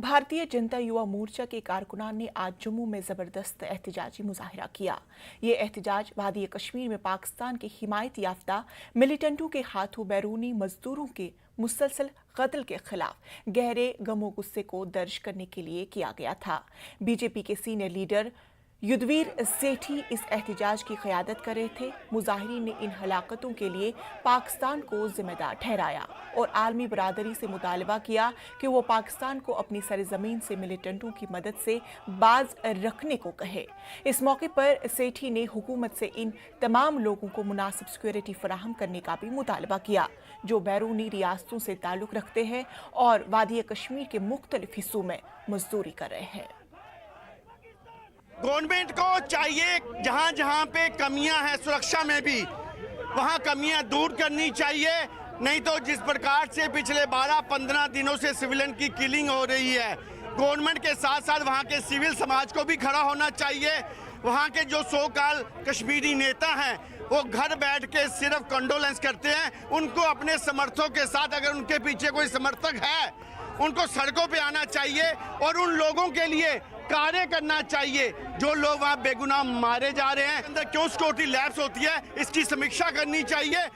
भारतीय जनता युवा मोर्चा के कारकुनान ने आज जम्मू में जबरदस्त एहतजाजी मुजाहिरा किया। ये एहतजाज वादी कश्मीर में पाकिस्तान के हिमायत याफ्ता मिलिटेंटों के हाथों बैरूनी मजदूरों के मुसलसल कत्ल के खिलाफ गहरे गमो गुस्से को दर्ज करने के लिए किया गया था। बीजेपी के सीनियर लीडर युद्धवीर सेठी इस एहतजाज की क़यादत कर रहे थे। मुजाहिरीन ने इन हलाकतों के लिए पाकिस्तान को जिम्मेदार ठहराया और आलमी बरादरी से मुतालबा किया कि वो पाकिस्तान को अपनी सरजमीन से मिलिटेंटों की मदद से बाज रखने को कहे। इस मौके पर सेठी ने हुकूमत से इन तमाम लोगों को मुनासिब सिक्योरिटी फराहम करने का भी मुतालबा किया जो बैरूनी रियासतों से ताल्लुक़ रखते हैं और वादी कश्मीर के मुख्तलिफ हिस्सों में मजदूरी कर रहे हैं। गवर्नमेंट को चाहिए जहां जहां पे कमियां हैं सुरक्षा में भी वहां कमियां दूर करनी चाहिए। नहीं तो जिस प्रकार से पिछले 12-15 दिनों से सिविलियन की किलिंग हो रही है, गवर्नमेंट के साथ साथ वहां के सिविल समाज को भी खड़ा होना चाहिए। वहां के जो सो कॉल कश्मीरी नेता हैं वो घर बैठ के सिर्फ कंडोलेंस करते हैं। उनको अपने समर्थकों के साथ, अगर उनके पीछे कोई समर्थक है, उनको सड़कों पे आना चाहिए और उन लोगों के लिए कार्य करना चाहिए जो लोग वहाँ बेगुनाह मारे जा रहे हैं। अंदर क्यों सिक्योरिटी लैप्स होती है, इसकी समीक्षा करनी चाहिए।